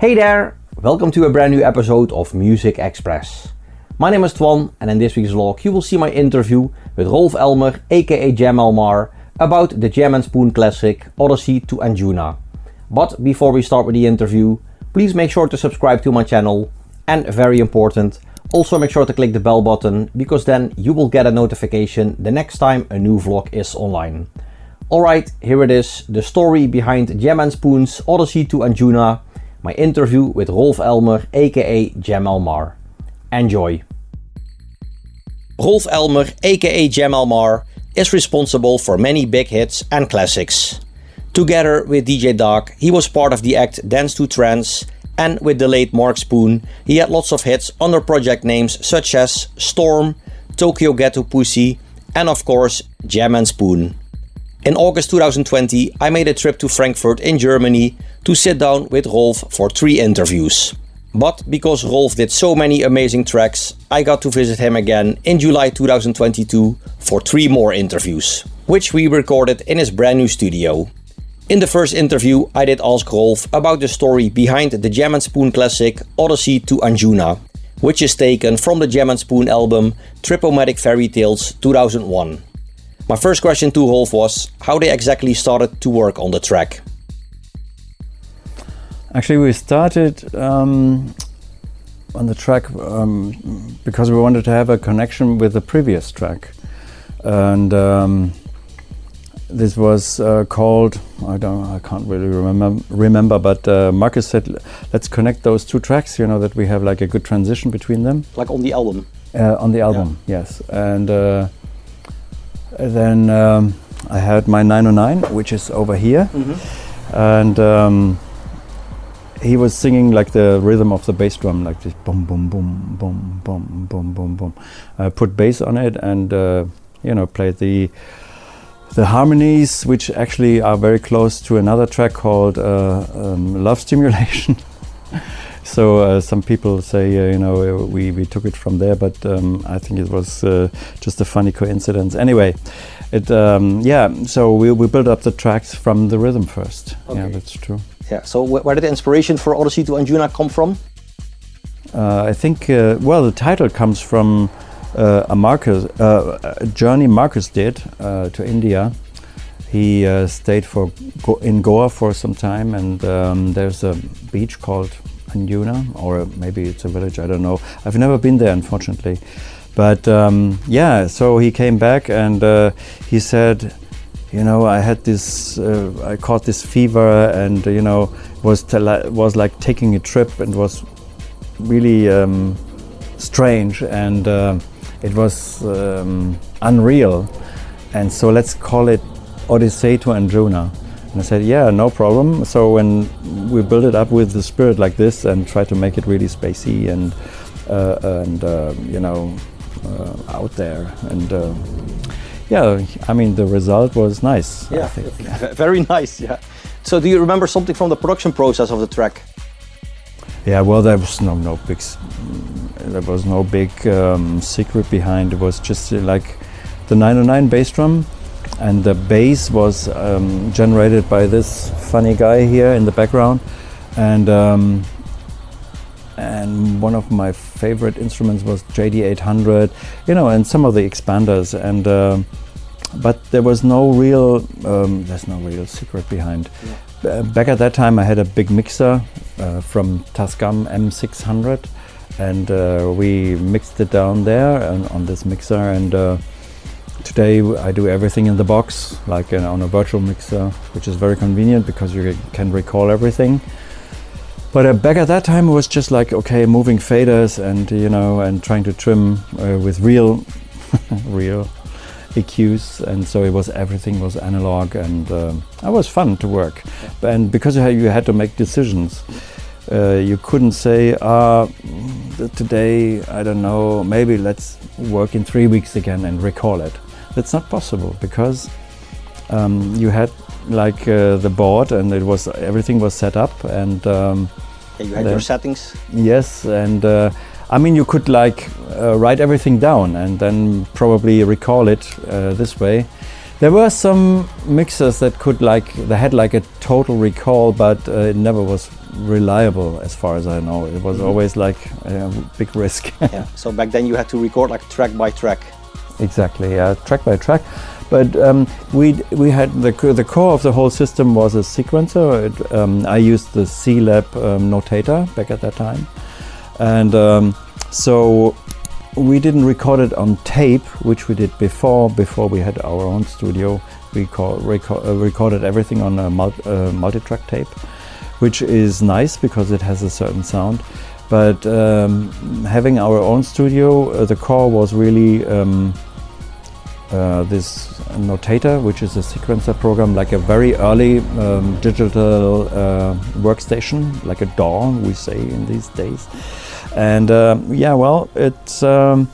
Hey there, welcome to a brand new episode of Muzikxpress. My name is Twan and in this week's vlog you will see my interview with Rolf Ellmer, a.k.a. Ellmer, about the Jam and Spoon classic Odyssey To Anyoona. But before we start with the interview, please make sure to subscribe to my channel and, very important, also make sure to click the bell button because then you will get a notification the next time a new vlog is online. Alright, here it is, the story behind Jam and Spoon's Odyssey To Anyoona, my interview with Rolf Ellmer, a.k.a. Ellmer. Enjoy! Rolf Ellmer, a.k.a. Ellmer, is responsible for many big hits and classics. Together with DJ Dag, he was part of the act Dance to Trance, and with the late Mark Spoon, he had lots of hits under project names such as Storm, Tokyo Ghetto Pussy, and of course Jam and Spoon. In August 2020, I made a trip to Frankfurt in Germany to sit down with Rolf for 3 interviews. But because Rolf did so many amazing tracks, I got to visit him again in July 2022 for 3 more interviews, which we recorded in his brand new studio. In the first interview, I did ask Rolf about the story behind the Jam and Spoon classic Odyssey To Anyoona, which is taken from the Jam and Spoon album Tripomatic Fairytales 2001. My first question to Rolf was how they exactly started to work on the track. Actually, we started on the track because we wanted to have a connection with the previous track, and this was called I can't really remember, but Marcus said let's connect those 2 tracks. You know that we have like a good transition between them. Like on the album. On the album, yeah. Yes, and then I had my 909, which is over here, and he was singing like the rhythm of the bass drum, like this boom, boom, boom, boom, boom, boom, boom, boom. I put bass on it and played the harmonies, which actually are very close to another track called Love Stimulation. So some people say, we took it from there, but I think it was just a funny coincidence. Anyway, so we built up the tracks from the rhythm first. Okay. Yeah, that's true. Yeah. So where did the inspiration for Odyssey To Anyoona come from? I think, the title comes from a journey Marcus did to India. He stayed in Goa for some time, and there's a beach called Anyoona, or maybe it's a village, I don't know. I've never been there, unfortunately. But so he came back and he said, I had this, I caught this fever, and was like taking a trip, and was really strange, and it was unreal. And so let's call it Odyssey To Anyoona. And I said, yeah, no problem. So when we build it up with the spirit like this and try to make it really spacey and out there, and the result was nice. Yeah, I think. Very nice. Yeah. So do you remember something from the production process of the track? Yeah, well, there was no big secret behind. It was just like the 909 bass drum. And the bass was generated by this funny guy here in the background, and one of my favorite instruments was JD800, and some of the expanders, and but there was no real secret behind. Yeah. Back at that time, I had a big mixer from Tascam M600, and we mixed it down there on this mixer, and. Today I do everything in the box, like on a virtual mixer, which is very convenient because you can recall everything. But back at that time it was just like, okay, moving faders and and trying to trim with real EQs, and so everything was analog, and it was fun to work. And because you had to make decisions, you couldn't say, today, I don't know, maybe let's work in 3 weeks again and recall it. That's not possible because you had like the board, and everything was set up, and you had your settings. Yes, and you could like write everything down and then probably recall it this way. There were some mixers that they had like a total recall, but it never was reliable as far as I know. It was always like a big risk. Yeah. So back then you had to record like track by track. Exactly, yeah, track by track. But we had the core of the whole system was a sequencer. I used the C-Lab notator back at that time, and so we didn't record it on tape, which we did before we had our own studio. We recorded everything on a multi-track tape, which is nice because it has a certain sound. But having our own studio, the core was really this notator, which is a sequencer program, like a very early digital workstation, like a DAW, we say in these days. And yeah, well, it's you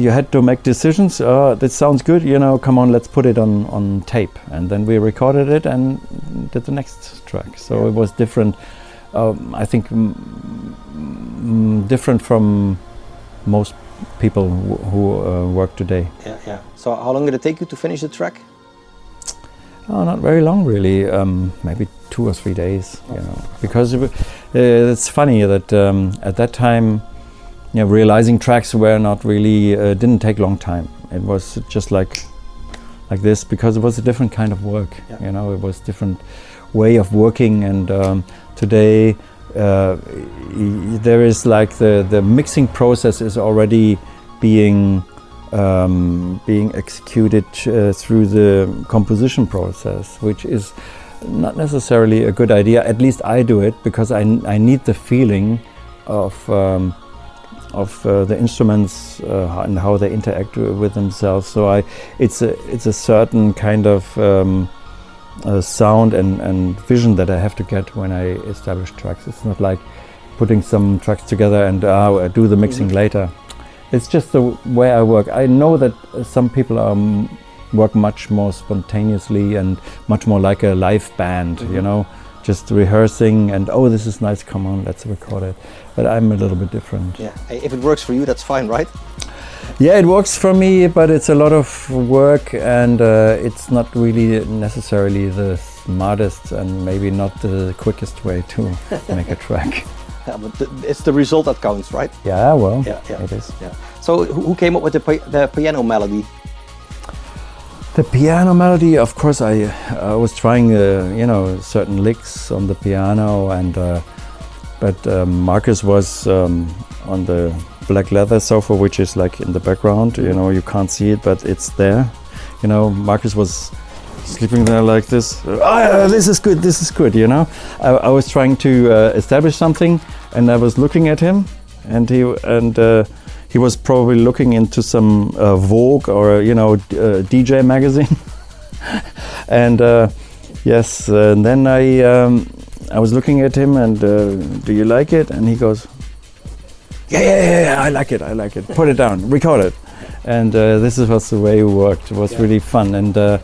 had to make decisions. That sounds good, you know, come on, let's put it on tape. And then we recorded it and did the next track. So it was different, I think different from most people who work today. Yeah. So how long did it take you to finish the track? Oh, not very long, really. Maybe 2 or 3 days. You know, because it's funny that at that time, you know, realizing tracks were not really didn't take long time. It was just like this because it was a different kind of work. Yeah. You know, it was different way of working, and today there is like the mixing process is already being executed through the composition process, which is not necessarily a good idea. At least I do it because I need the feeling of the instruments and how they interact with themselves. So it's a certain kind of sound and vision that I have to get when I establish tracks. It's not like putting some tracks together and do the mixing later. It's just the way I work. I know that some people work much more spontaneously and much more like a live band, you know, just rehearsing and, oh, this is nice, come on, let's record it. But I'm a little bit different. Yeah, if it works for you, that's fine, right? Yeah, it works for me, but it's a lot of work, and it's not really necessarily the smartest and maybe not the quickest way to make a track. Yeah, but it's the result that counts, right? Yeah, well, it is. Yeah. So who came up with the piano melody? The piano melody, of course, I was trying, you know, certain licks on the piano, and but Marcus was on the black leather sofa, which is like in the background. You know, you can't see it, but it's there. You know, Marcus was sleeping there like this. This is good. You know, I was trying to establish something, and I was looking at him, and he was probably looking into some Vogue or, you know, DJ magazine. And yes, and then I was looking at him and, do you like it? And he goes, yeah, I like it. Put it down, record it. And this was the way it worked. It was really fun, and it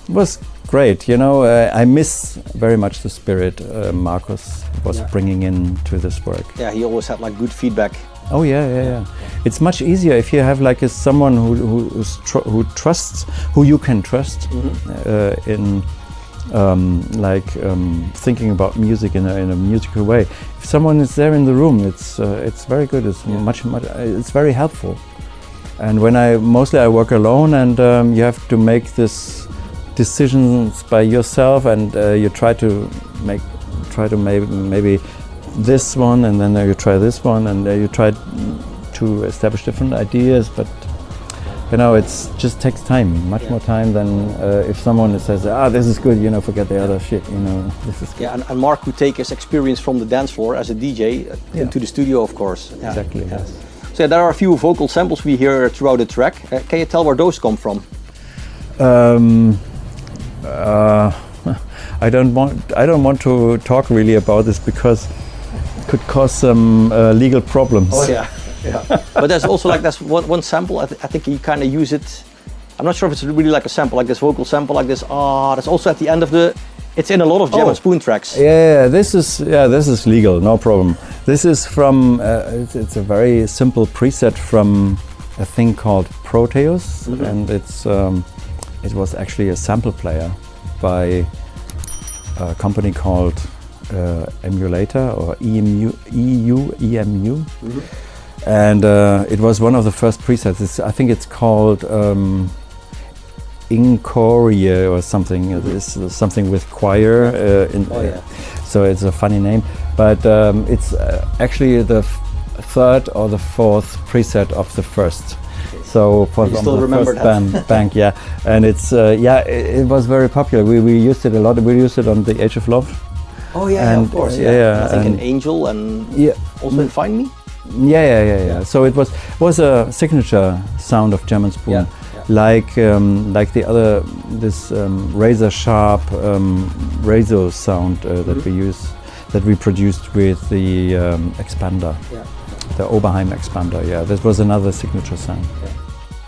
was great. You know, I miss very much the spirit Marcus was bringing into this work. Yeah, he always had like good feedback. Oh yeah. It's much easier if you have like someone who trusts, who you can trust in thinking about music in a musical way. If someone is there in the room, it's very good. It's much it's very helpful. And when I work alone, and you have to make this decisions by yourself, and you try to maybe this one, and then you try this one, and you try to establish different ideas, but you know, it's just takes time, much more time than if someone says, this is good, you know, forget the other shit, you know, this is good. Yeah, and Mark could take his experience from the dance floor as a DJ into the studio, of course. Exactly, yes. So there are a few vocal samples we hear throughout the track. Can you tell where those come from? I don't want to talk really about this because it could cause some legal problems. Oh yeah. But there's also like that's one sample. I think you kind of use it. I'm not sure if it's really like a sample, like this vocal sample, like this. That's also at the end of the. It's in a lot of Jam and Spoon tracks. Yeah, this is legal, no problem. This is from. It's a very simple preset from a thing called Proteus, and it's it was actually a sample player by a company called Emulator or EMU. And it was one of the first presets. I think it's called Incoria or something. It's something with choir. So it's a funny name, but it's actually the third or the fourth preset of the first. So for the first bank, yeah, and it's it was very popular. We used it a lot. We used it on the Age of Love. Oh yeah, of course. Yeah. I think in Angel and also in Find Me. Yeah. So it was a signature sound of German Spoon, like the other razor sharp razor sound that we produced with the expander, the Oberheim expander. Yeah, that was another signature sound.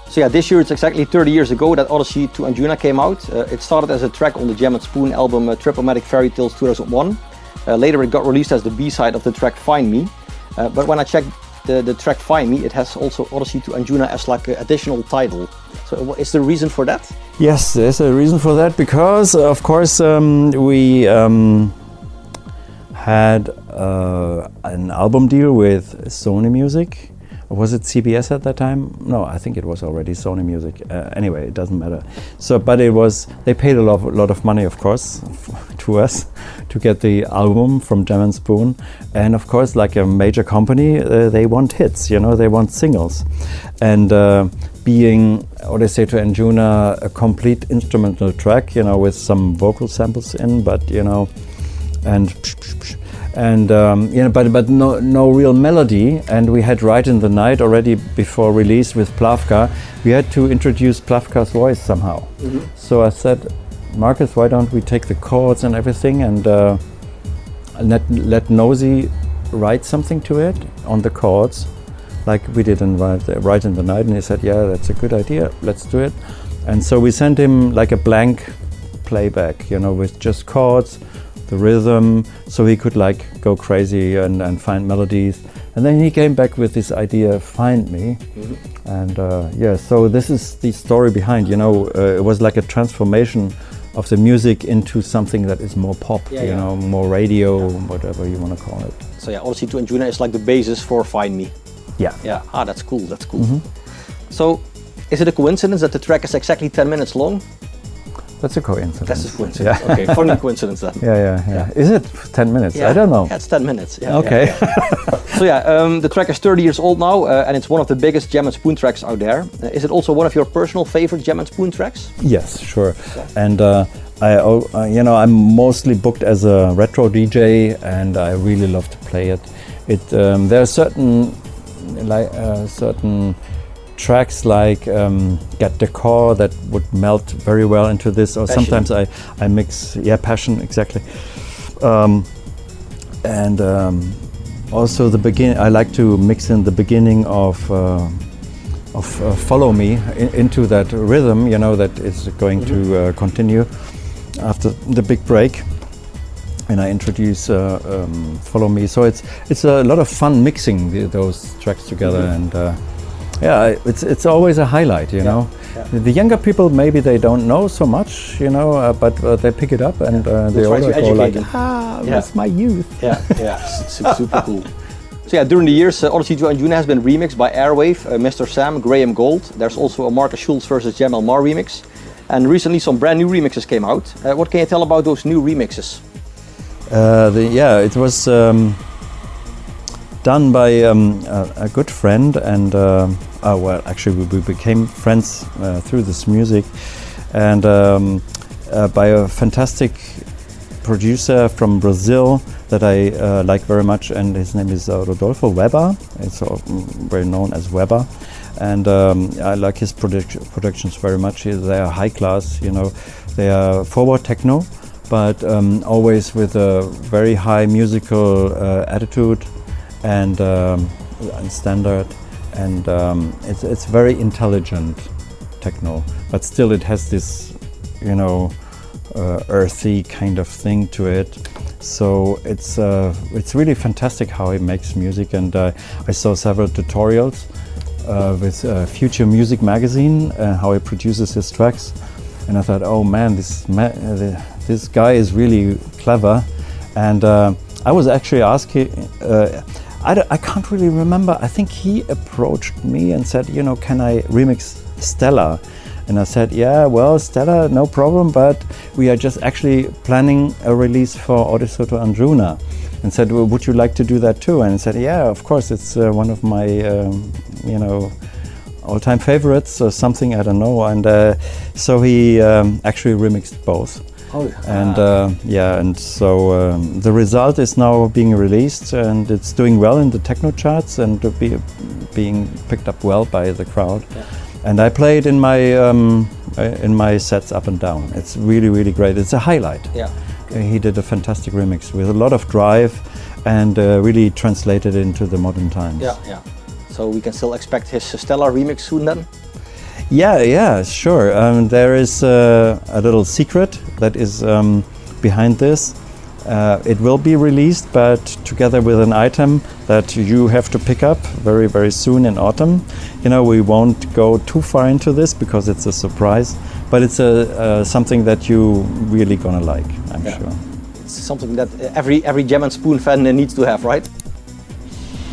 So this year it's exactly 30 years ago that Odyssey To Anyoona came out. It started as a track on the German Spoon album Tripomatic Fairytales 2001. Later it got released as the B-side of the track Find Me. But when I checked the track Find Me, it has also Odyssey To Anyoona as like an additional title. So is there a reason for that? Yes, there's a reason for that, because of course we had an album deal with Sony Music. Was it CBS at that time? No, I think it was already Sony Music. Anyway, it doesn't matter. So, but they paid a lot of money, of course, to us to get the album from German Spoon. And of course, like a major company, they want hits, they want singles. And being Odyssey To Anyoona a complete instrumental track, with some vocal samples in, but but no real melody, and we had Right in the Night already before release with Plavka. We had to introduce Plavka's voice somehow. So I said, Marcus, why don't we take the chords and everything and let Nosy write something to it on the chords, like we did in Right in the Night, and he said, yeah, that's a good idea, let's do it. And so we sent him like a blank playback, with just chords, the rhythm, so he could like go crazy and find melodies. And then he came back with this idea, Find Me. And so this is the story behind, it was like a transformation of the music into something that is more pop, more radio, whatever you want to call it. So Odyssey To Anyoona is like the basis for Find Me. Yeah. That's cool. So is it a coincidence that the track is exactly 10 minutes long? That's a coincidence. That's a coincidence. Yeah. Okay, funny coincidence then. Yeah. Is it 10 minutes? I don't know. Yeah, it's 10 minutes. Yeah, okay. So the track is 30 years old now, and it's one of the biggest German Spoon tracks out there. Is it also one of your personal favorite German Spoon tracks? Yes, sure. And I'm mostly booked as a retro DJ, and I really love to play it. There are certain tracks like Get the Core that would melt very well into this, or Passion. Sometimes I mix, Passion, exactly. Also the begin. I like to mix in the beginning of Follow Me into that rhythm, that is going to continue after the big break. And I introduce Follow Me. So it's a lot of fun mixing those tracks together, and it's always a highlight, know. The younger people, maybe they don't know so much, but they pick it up, and they also go like, that's my youth. Super cool. So during the years, Odyssey To Anyoona has been remixed by Airwave, Mr. Sam, Graham Gold. There's also a Marcus Schulz versus Jem Elmar remix. And recently some brand new remixes came out. What can you tell about those new remixes? It was done by a good friend, and actually we became friends through this music, and by a fantastic producer from Brazil that I like very much, and his name is Rodolfo Weber. It's very known as Weber, and I like his productions very much. They are high class, they are forward techno, but always with a very high musical attitude and standard, and it's very intelligent techno, but still it has this earthy kind of thing to it. So it's really fantastic how he makes music, and I saw several tutorials with Future Music magazine, how he produces his tracks, and I thought, oh man, this guy is really clever. And I was actually asking, I can't really remember, I think he approached me and said, you know, can I remix Stella? And I said, yeah, well, Stella, no problem, but we are just actually planning a release for Odyssey To Anyoona. And said, well, would you like to do that too? And I said, yeah, of course, it's one of my, you know, all-time favorites or something, I don't know. And so he actually remixed both. Oh, and yeah, and so the result is now being released, and it's doing well in the techno charts and being picked up well by the crowd. Yeah. And I play it in my sets up and down. It's really, really great. It's a highlight. Yeah. He did a fantastic remix with a lot of drive and really translated into the modern times. Yeah, yeah. So we can still expect his Stella remix soon then? Yeah, sure. There is a little secret that is behind this. It will be released, but together with an item that you have to pick up very, very soon in autumn. You know, we won't go too far into this because it's a surprise, but it's something that you really gonna like, I'm sure. It's something that every Jam and Spoon fan needs to have, right?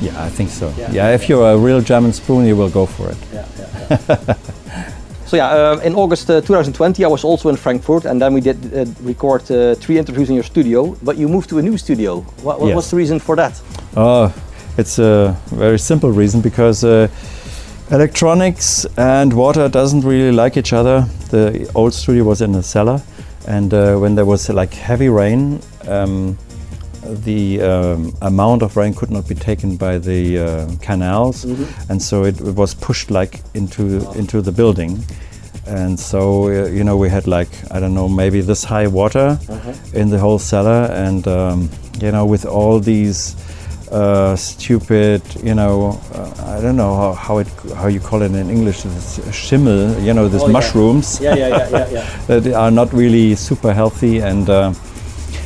Yeah, I think so. Yeah, if you're a real Jam and Spoon, you will go for it. Yeah. So yeah, in August 2020 I was also in Frankfurt, and then we did record 3 interviews in your studio, but you moved to a new studio. What's the reason for that? It's a very simple reason, because electronics and water doesn't really like each other. The old studio was in the cellar, and when there was like heavy rain, the amount of rain could not be taken by the canals, and so it was pushed like into the building. And so you know, we had like, I don't know, maybe this high water in the whole cellar, and you know, with all these stupid, you know, I don't know how you call it in English, this schimmel, you know, these mushrooms that are not really super healthy. And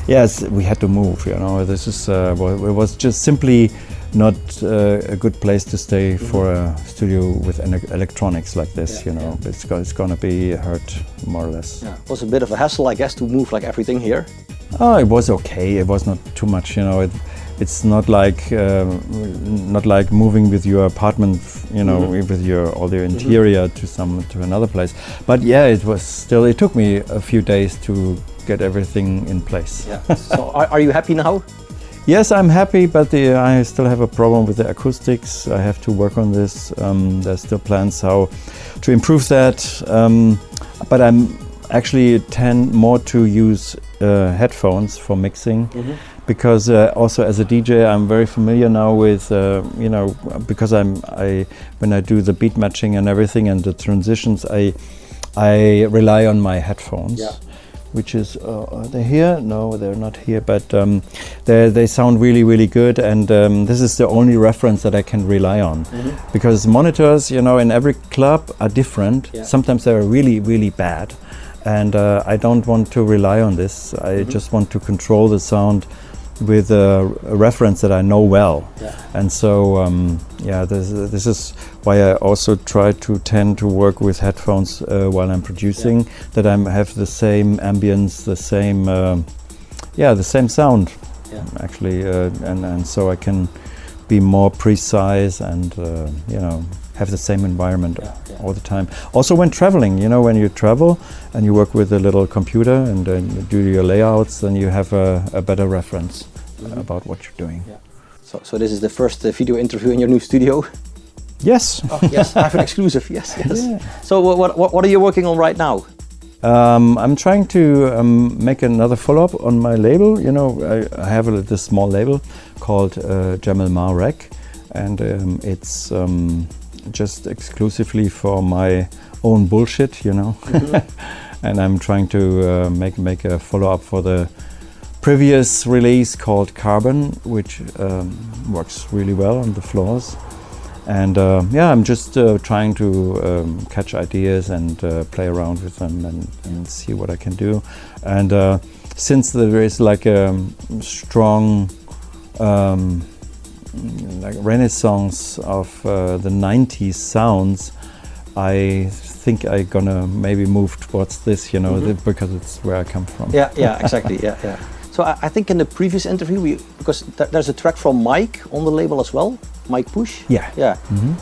yes, we had to move, you know. This is it was just simply not a good place to stay for a studio with electronics like this, you know. It's gonna be hurt more or less. Yeah. It was a bit of a hassle, I guess, to move like everything here. Oh, it was okay. It was not too much, you know. It's not like moving with your apartment, you know, with all the interior to another place. But yeah, it was still. It took me a few days to get everything in place. Yeah. So are you happy now? Yes, I'm happy, but I still have a problem with the acoustics. I have to work on this. There's still plans how to improve that. But I'm actually tend more to use headphones for mixing, because also as a DJ I'm very familiar now with you know, because when I do the beat matching and everything and the transitions, I rely on my headphones. Yeah. Which is, are they here? No, they're not here, but they sound really, really good, and this is the only reference that I can rely on. Because monitors, you know, in every club are different. Yeah. Sometimes they're really, really bad, and I don't want to rely on this. I just want to control the sound with a reference that I know well. Yeah. And so, yeah, this is why I also try to tend to work with headphones while I'm producing, that I have the same ambience, the same sound, actually, and so I can be more precise and, you know, have the same environment all the time. Also when traveling, you know, when you travel and you work with a little computer and do your layouts, then you have a better reference about what you're doing. Yeah. So this is the first video interview in your new studio? Yes. Oh, yes, I have an exclusive, yes. Yeah. So what are you working on right now? I'm trying to make another follow-up on my label. You know, I have this small label called Jamal Rec, and it's just exclusively for my own bullshit, you know. And I'm trying to make a follow-up for the previous release called Carbon, which works really well on the floors. And yeah, I'm just trying to catch ideas and play around with them and see what I can do. And since there is like a strong like renaissance of the 90s sounds, I think I'm gonna maybe move towards this, you know, because it's where I come from. Yeah, exactly. Yeah. So I think in the previous interview, because there's a track from Mike on the label as well, Mike Push. Yeah.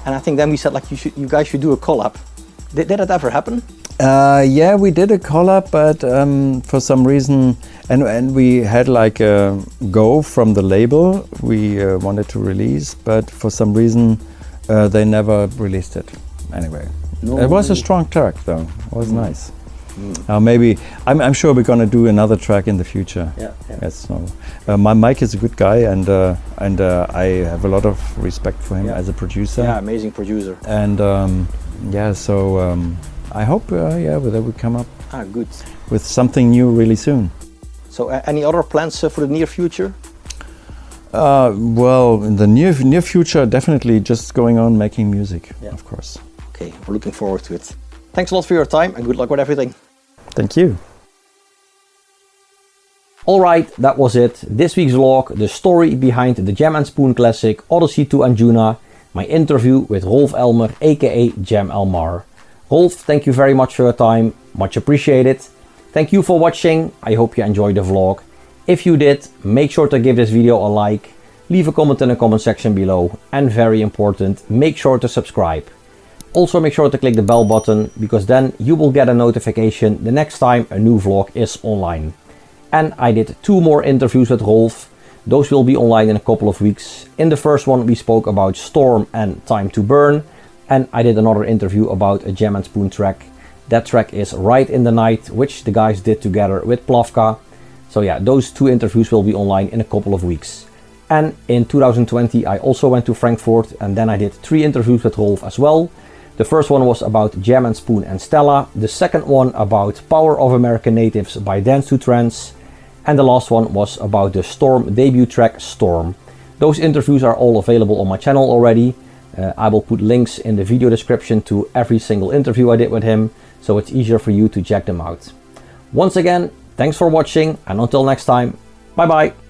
And I think then we said like you guys should do a collab. Did that ever happen? Yeah, we did a collab, but for some reason, and we had like a go from the label we wanted to release, but for some reason they never released it. Anyway, it was a strong track though. It was nice. Maybe I'm sure we're gonna do another track in the future. Yeah. Yes. No. My Mike is a good guy, and I have a lot of respect for him as a producer. Yeah, amazing producer. And so I hope that we come up good with something new really soon. So any other plans for the near future? Well, in the near future, definitely just going on making music, of course. Okay, we're looking forward to it. Thanks a lot for your time and good luck with everything. Thank you. Alright, that was it. This week's vlog, the story behind the Jam & Spoon classic Odyssey To Anyoona, my interview with Rolf Ellmer, a.k.a. Jam Elmar. Rolf, thank you very much for your time, much appreciated. Thank you for watching, I hope you enjoyed the vlog. If you did, make sure to give this video a like, leave a comment in the comment section below, and very important, make sure to subscribe. Also make sure to click the bell button, because then you will get a notification the next time a new vlog is online. And I did 2 more interviews with Rolf. Those will be online in a couple of weeks. In the first one we spoke about Storm and Time to Burn, and I did another interview about a Jam & Spoon track. That track is Right in the Night, which the guys did together with Plavka. So yeah, those 2 interviews will be online in a couple of weeks. And in 2020 I also went to Frankfurt, and then I did 3 interviews with Rolf as well. The first one was about Jam & Spoon and Stella, the second one about Power of American Natives by Dance to Trance, and the last one was about the Storm debut track Storm. Those interviews are all available on my channel already. I will put links in the video description to every single interview I did with him, so it's easier for you to check them out. Once again, thanks for watching, and until next time, bye bye!